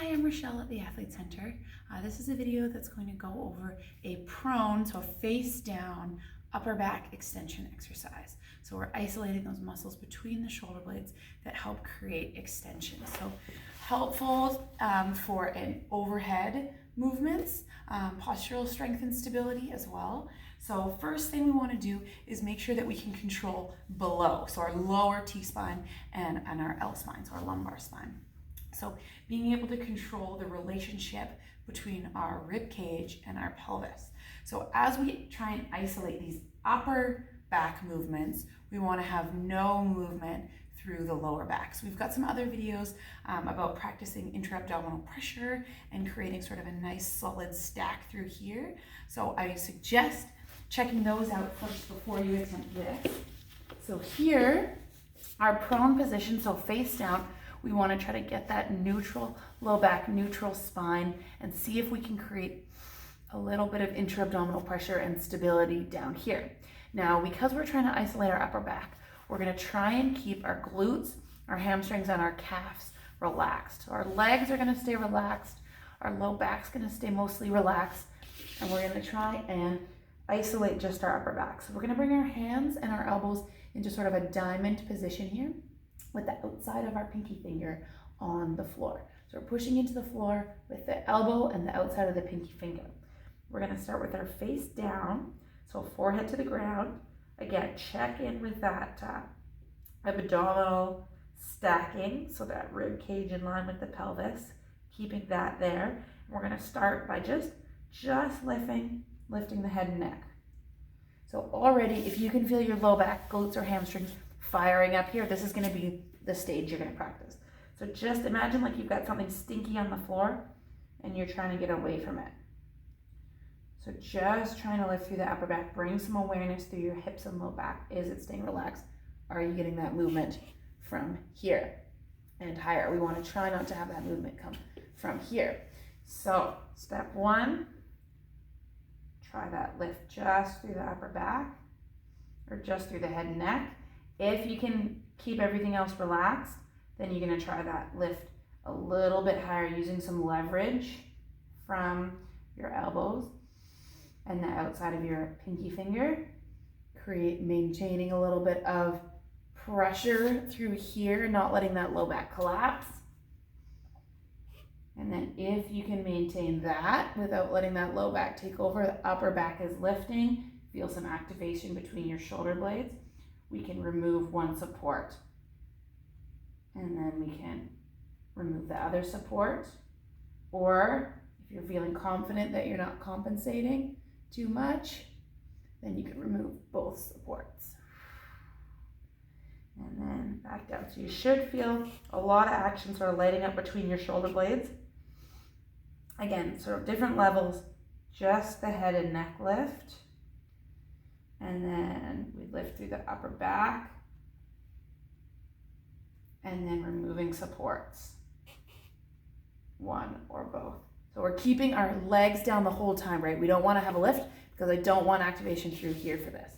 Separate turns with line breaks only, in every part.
Hi, I'm Rochelle at the Athlete Center. This is a video that's going to go over a prone, so a face down, upper back extension exercise. So we're isolating those muscles between the shoulder blades that help create extension. So helpful for an overhead movements, postural strength and stability as well. So first thing we want to do is make sure that we can control below, so our lower T-spine and our L-spine, so our lumbar spine. So being able to control the relationship between our rib cage and our pelvis. So as we try and isolate these upper back movements, we want to have no movement through the lower back. So we've got some other videos about practicing intra-abdominal pressure and creating sort of a nice solid stack through here. So I suggest checking those out first before you attempt this. So here, our prone position, so face down, we want to try to get that neutral low back, neutral spine, and see if we can create a little bit of intra-abdominal pressure and stability down here. Now, because we're trying to isolate our upper back, we're going to try and keep our glutes, our hamstrings, and our calves relaxed. So our legs are going to stay relaxed, our low back's going to stay mostly relaxed, and we're going to try and isolate just our upper back. So we're going to bring our hands and our elbows into sort of a diamond position here, with the outside of our pinky finger on the floor. So we're pushing into the floor with the elbow and the outside of the pinky finger. We're gonna start with our face down, so forehead to the ground. Again, check in with that abdominal stacking, so that rib cage in line with the pelvis, keeping that there. We're gonna start by just lifting the head and neck. So already, if you can feel your low back, glutes or hamstrings firing up here, this is going to be the stage you're going to practice. So just imagine like you've got something stinky on the floor and you're trying to get away from it. So just trying to lift through the upper back, bring some awareness through your hips and low back. Is it staying relaxed? Are you getting that movement from here and higher? We want to try not to have that movement come from here. So step one, try that lift just through the upper back or just through the head and neck. If you can keep everything else relaxed, then you're going to try that lift a little bit higher using some leverage from your elbows and the outside of your pinky finger. Maintaining a little bit of pressure through here, not letting that low back collapse. And then if you can maintain that without letting that low back take over, the upper back is lifting, feel some activation between your shoulder blades. We can remove one support and then we can remove the other support. Or if you're feeling confident that you're not compensating too much, then you can remove both supports. And then back down. So you should feel a lot of action sort of lighting up between your shoulder blades. Again, sort of different levels, just the head and neck lift. And then we lift through the upper back and then removing supports, one or both. So we're keeping our legs down the whole time, right? We don't want to have a lift because I don't want activation through here for this.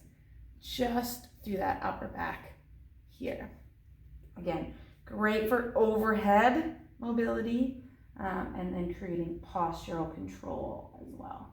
Just through that upper back here. Again, great for overhead mobility and then creating postural control as well.